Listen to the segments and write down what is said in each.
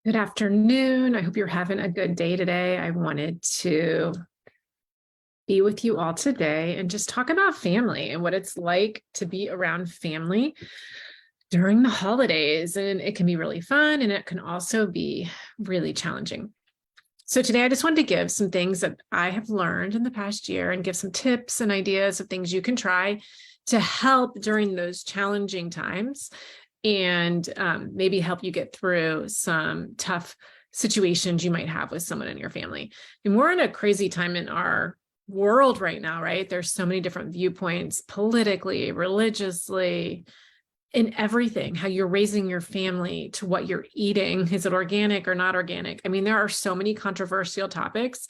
Good afternoon. I hope you're having a good day today. I wanted to be with you all today and just talk about family and what it's like to be around family during the holidays. And it can be really fun and it can also be really challenging. So today I just wanted to give some things that I have learned in the past year and give some tips and ideas of things you can try to help during those challenging times and maybe help you get through some tough situations you might have with someone in your family. And we're in a crazy time in our world right now, right? There's so many different viewpoints politically, religiously, in everything, how you're raising your family, to what you're eating. Is it organic or not organic? I mean, there are so many controversial topics.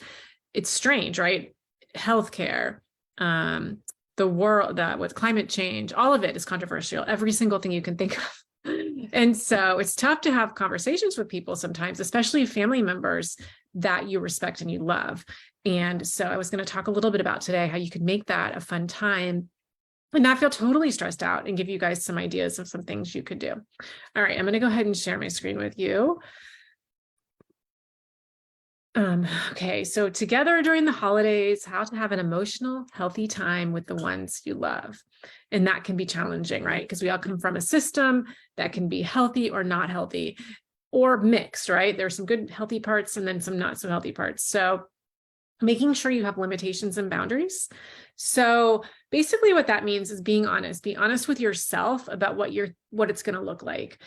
It's strange, right? Healthcare, the world, that with climate change, all of it is controversial. Every single thing you can think of. And so it's tough to have conversations with people sometimes, especially family members that you respect and you love. And so I was going to talk a little bit about today how you could make that a fun time and not feel totally stressed out, and give you guys some ideas of some things you could do. All right, I'm going to go ahead and share my screen with you. Okay, so together during the holidays, how to have an emotional, healthy time with the ones you love. And that can be challenging, right? Because we all come from a system that can be healthy or not healthy or mixed, right? There's some good healthy parts and then some not so healthy parts. So making sure you have limitations and boundaries. So basically what that means is being honest. Be honest with yourself about what it's going to look like.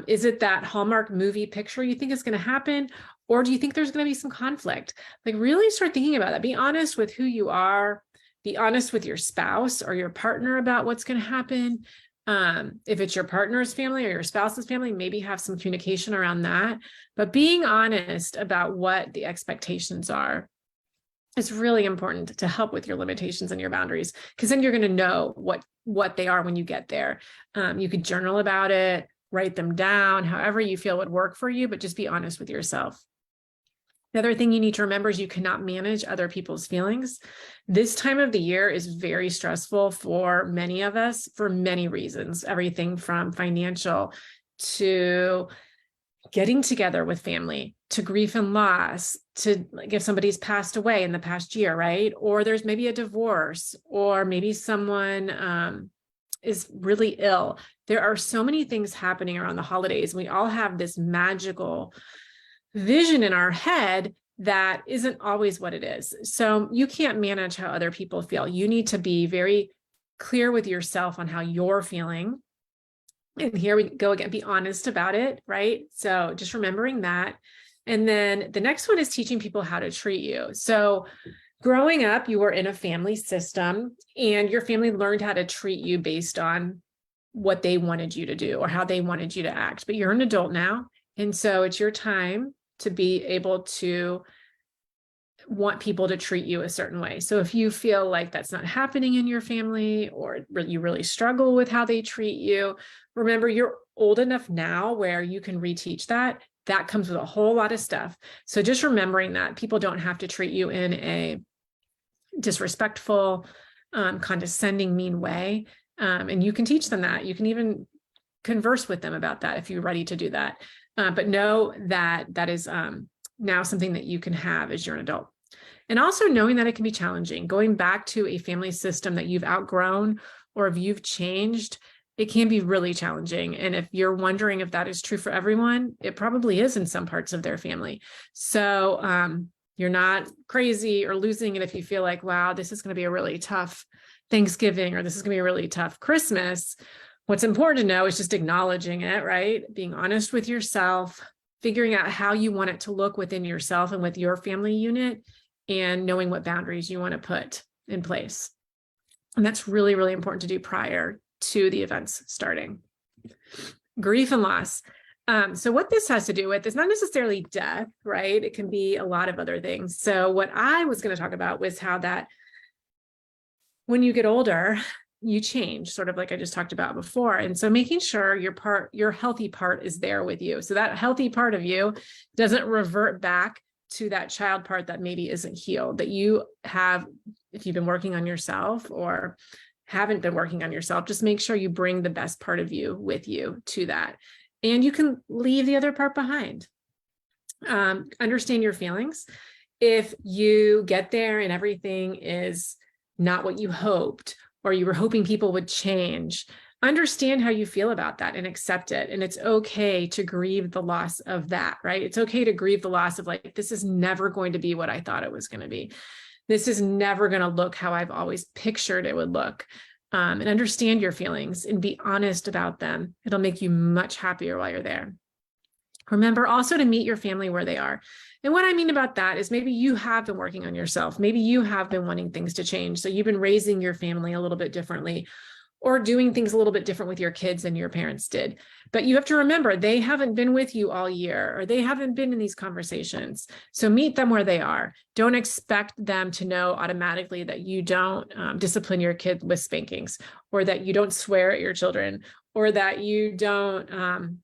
Is it that Hallmark movie picture you think is going to happen? Or do you think there's going to be some conflict? Like, really start thinking about that. Be honest with who you are. Be honest with your spouse or your partner about what's going to happen. If it's your partner's family or your spouse's family, maybe have some communication around that. But being honest about what the expectations are is really important to help with your limitations and your boundaries, because then you're going to know what they are when you get there. You could journal about it, write them down, however you feel would work for you, but just be honest with yourself. The other thing you need to remember is you cannot manage other people's feelings. This time of the year is very stressful for many of us for many reasons, everything from financial to getting together with family, to grief and loss, to like if somebody's passed away in the past year, right? Or there's maybe a divorce, or maybe someone is really ill. There are so many things happening around the holidays. We all have this magical vision in our head that isn't always what it is. So you can't manage how other people feel. You need to be very clear with yourself on how you're feeling. And here we go again, be honest about it, right? So just remembering that. And then the next one is teaching people how to treat you. So growing up, you were in a family system and your family learned how to treat you based on what they wanted you to do or how they wanted you to act. But you're an adult now. And so it's your time to be able to want people to treat you a certain way. So if you feel like that's not happening in your family, or you really struggle with how they treat you, remember you're old enough now where you can reteach that. That comes with a whole lot of stuff. So just remembering that people don't have to treat you in a disrespectful, condescending, mean way. And you can teach them that. You can even converse with them about that if you're ready to do that. But know that that is now something that you can have as you're an adult. And also knowing that it can be challenging. Going back to a family system that you've outgrown or if you've changed, it can be really challenging. And if you're wondering if that is true for everyone, it probably is in some parts of their family. So you're not crazy or losing it if you feel like, wow, this is going to be a really tough Thanksgiving, or this is going to be a really tough Christmas. What's important to know is just acknowledging it, right? Being honest with yourself, figuring out how you want it to look within yourself and with your family unit, and knowing what boundaries you want to put in place. And that's really, really important to do prior to the events starting. Grief and loss. So what this has to do with is not necessarily death, right? It can be a lot of other things. So what I was going to talk about was how that when you get older, you change, sort of like I just talked about before. And so making sure your healthy part is there with you. So that healthy part of you doesn't revert back to that child part that maybe isn't healed, that you have, if you've been working on yourself or haven't been working on yourself, just make sure you bring the best part of you with you to that. And you can leave the other part behind. Understand your feelings. If you get there and everything is not what you hoped, or you were hoping people would change, understand how you feel about that and accept it. And it's okay to grieve the loss of that, right? It's okay to grieve the loss of like, this is never going to be what I thought it was going to be. This is never going to look how I've always pictured it would look. And understand your feelings and be honest about them. It'll make you much happier while you're there. Remember also to meet your family where they are. And what I mean about that is maybe you have been working on yourself. Maybe you have been wanting things to change. So you've been raising your family a little bit differently, or doing things a little bit different with your kids than your parents did. But you have to remember, they haven't been with you all year, or they haven't been in these conversations. So meet them where they are. Don't expect them to know automatically that you don't discipline your kid with spankings, or that you don't swear at your children, or that you don't,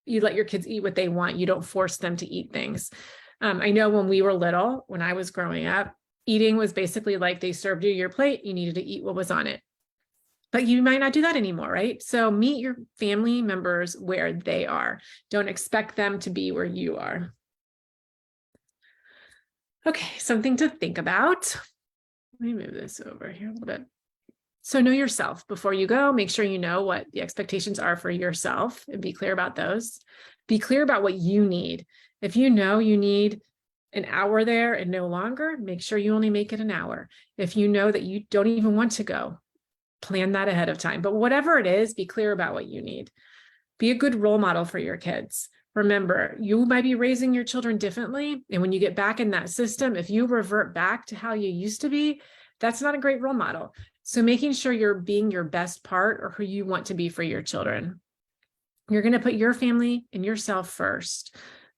you let your kids eat what they want. You don't force them to eat things. I know when we were little, when I was growing up, eating was basically like they served you your plate, you needed to eat what was on it. But you might not do that anymore, right? So meet your family members where they are. Don't expect them to be where you are. Okay, something to think about. Let me move this over here a little bit. So know yourself before you go. Make sure you know what the expectations are for yourself and be clear about those. Be clear about what you need. If you know you need an hour there and no longer, make sure you only make it an hour. If you know that you don't even want to go, plan that ahead of time. But whatever it is, be clear about what you need. Be a good role model for your kids. Remember, you might be raising your children differently. And when you get back in that system, if you revert back to how you used to be, that's not a great role model. So making sure you're being your best part or who you want to be for your children. You're going to put your family and yourself first.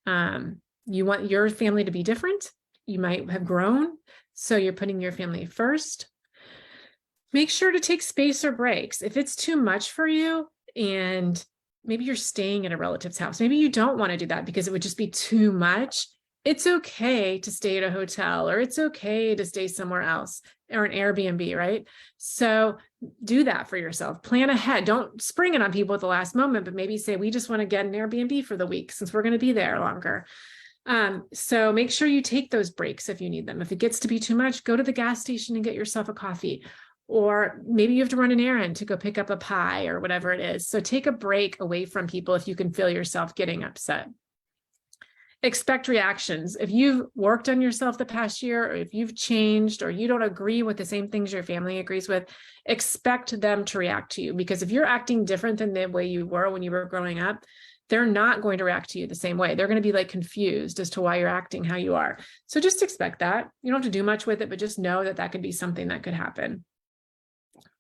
You want your family to be different. You might have grown, so you're putting your family first. Make sure to take space or breaks. If it's too much for you and maybe you're staying at a relative's house, maybe you don't want to do that because it would just be too much. It's okay to stay at a hotel, or it's okay to stay somewhere else, or an Airbnb, right? So do that for yourself. Plan ahead. Don't spring it on people at the last moment, but maybe say, we just want to get an Airbnb for the week since we're going to be there longer. So make sure you take those breaks if you need them. If it gets to be too much, go to the gas station and get yourself a coffee. Or maybe you have to run an errand to go pick up a pie or whatever it is. So take a break away from people if you can feel yourself getting upset. Expect reactions. If you've worked on yourself the past year, or if you've changed, or you don't agree with the same things your family agrees with, expect them to react to you. Because if you're acting different than the way you were when you were growing up, they're not going to react to you the same way. They're going to be like confused as to why you're acting how you are. So just expect that. You don't have to do much with it, but just know that that could be something that could happen.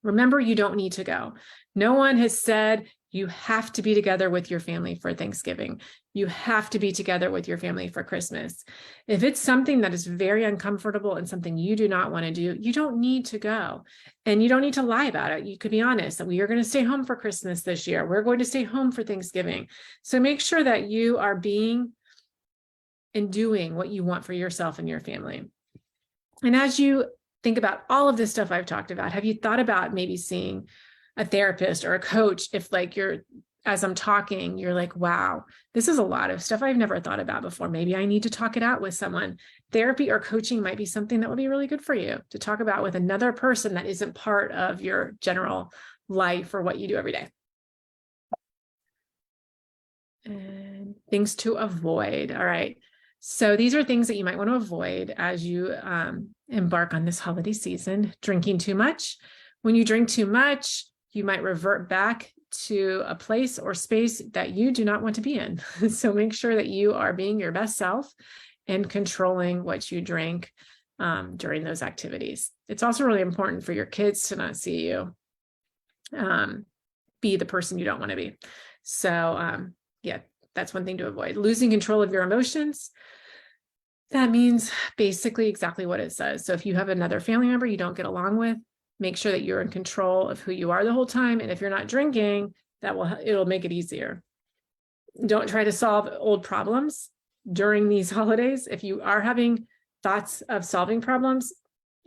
Remember, you don't need to go. No one has said you have to be together with your family for Thanksgiving. You have to be together with your family for Christmas. If it's something that is very uncomfortable and something you do not want to do, you don't need to go. And you don't need to lie about it. You could be honest that we are going to stay home for Christmas this year. We're going to stay home for Thanksgiving. So make sure that you are being and doing what you want for yourself and your family. And as you think about all of this stuff I've talked about, have you thought about maybe seeing a therapist or a coach if like as I'm talking, you're like, wow, this is a lot of stuff I've never thought about before. Maybe I need to talk it out with someone. Therapy or coaching might be something that would be really good for you to talk about with another person that isn't part of your general life or what you do every day. And things to avoid. All right. So these are things that you might want to avoid as you embark on this holiday season. Drinking too much. When you drink too much, you might revert back to a place or space that you do not want to be in. So make sure that you are being your best self and controlling what you drink during those activities. It's also really important for your kids to not see you be the person you don't want to be. So yeah, that's one thing to avoid. Losing control of your emotions. That means basically exactly what it says. So if you have another family member you don't get along with, make sure that you're in control of who you are the whole time. And if you're not drinking, it'll make it easier. Don't try to solve old problems during these holidays. If you are having thoughts of solving problems,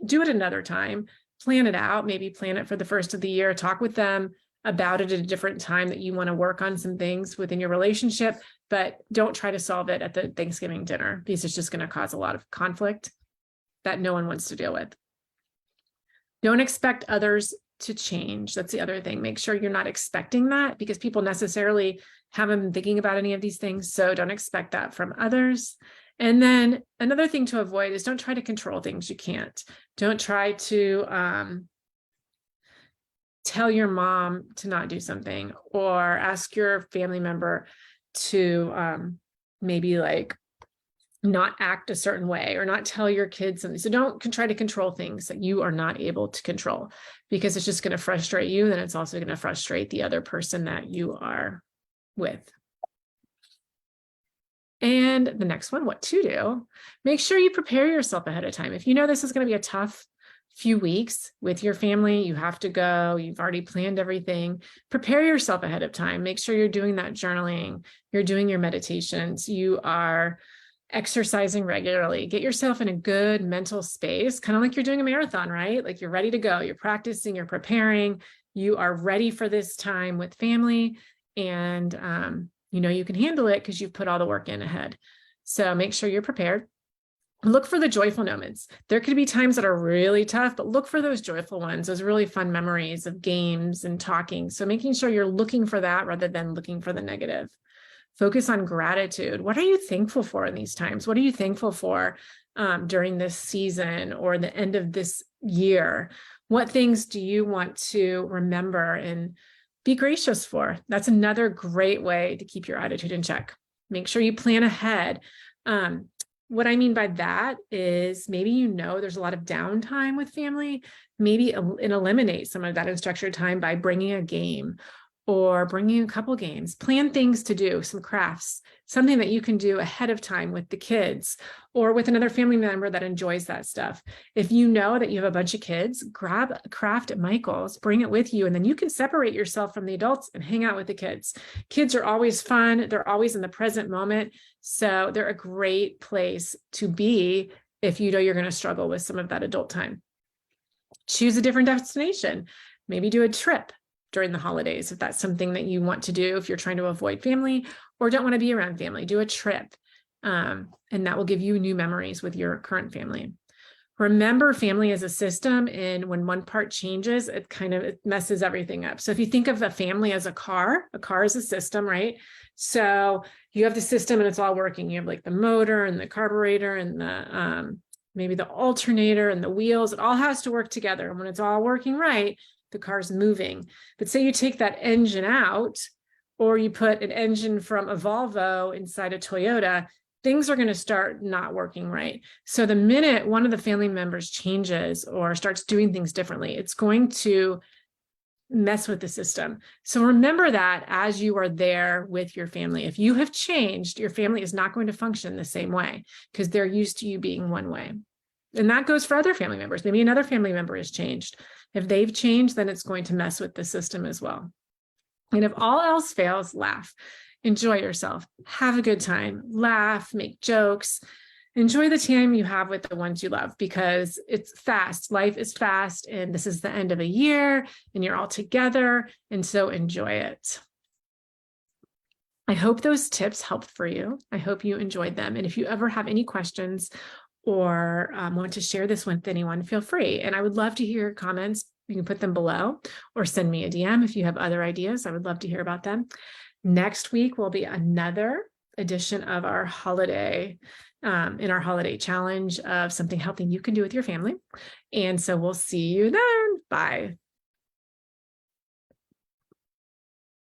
do it another time. Plan it out. Maybe plan it for the first of the year. Talk with them about it at a different time that you want to work on some things within your relationship, but don't try to solve it at the Thanksgiving dinner because it's just going to cause a lot of conflict that no one wants to deal with. Don't expect others to change. That's the other thing. Make sure you're not expecting that because people necessarily haven't been thinking about any of these things. So don't expect that from others. And then another thing to avoid is don't try to control things you can't. Don't try to tell your mom to not do something or ask your family member to maybe like not act a certain way or not tell your kids something. So don't try to control things that you are not able to control because it's just going to frustrate you. Then it's also going to frustrate the other person that you are with. And the next one, what to do, make sure you prepare yourself ahead of time. If you know this is going to be a tough few weeks with your family, you have to go, you've already planned everything, prepare yourself ahead of time. Make sure you're doing that journaling, you're doing your meditations, you are exercising regularly. Get yourself in a good mental space, kind of like you're doing a marathon, right? Like you're ready to go, you're practicing, you're preparing, you are ready for this time with family, and you know you can handle it because you've put all the work in ahead. So make sure you're prepared. Look for the joyful moments. There could be times that are really tough, but look for those joyful ones, those really fun memories of games and talking. So making sure you're looking for that rather than looking for the negative. Focus on gratitude. What are you thankful for in these times? What are you thankful for during this season or the end of this year? What things do you want to remember and be gracious for? That's another great way to keep your attitude in check. Make sure you plan ahead. What I mean by that is maybe you know there's a lot of downtime with family. Maybe eliminate some of that unstructured time by bringing a game or bringing a couple games. Plan things to do, some crafts, something that you can do ahead of time with the kids or with another family member that enjoys that stuff. If you know that you have a bunch of kids, grab a craft at Michael's, bring it with you, and then you can separate yourself from the adults and hang out with the kids. Kids are always fun. They're always in the present moment. So they're a great place to be if you know you're going to struggle with some of that adult time. Choose a different destination. Maybe do a trip during the holidays, if that's something that you want to do, if you're trying to avoid family or don't want to be around family, do a trip. And that will give you new memories with your current family. Remember, family is a system, and when one part changes, it messes everything up. So if you think of a family as a car is a system, right? So you have the system and it's all working. You have like the motor and the carburetor and the maybe the alternator and the wheels. It all has to work together. And when it's all working right, the car's moving. But say you take that engine out, or you put an engine from a Volvo inside a Toyota, things are going to start not working right. So the minute one of the family members changes or starts doing things differently, it's going to mess with the system. So remember that as you are there with your family. If you have changed, your family is not going to function the same way because they're used to you being one way. And that goes for other family members. Maybe another family member has changed. If they've changed, then it's going to mess with the system as well. And if all else fails, laugh. Enjoy yourself. Have a good time. Laugh, make jokes. Enjoy the time you have with the ones you love because it's fast. Life is fast, and this is the end of a year, and you're all together, and so enjoy it. I hope those tips helped for you. I hope you enjoyed them. And if you ever have any questions or want to share this with anyone, feel free. And I would love to hear your comments. You can put them below or send me a DM if you have other ideas. I would love to hear about them. Next week will be another edition of our holiday, in our holiday challenge of something healthy you can do with your family. And so we'll see you then. Bye.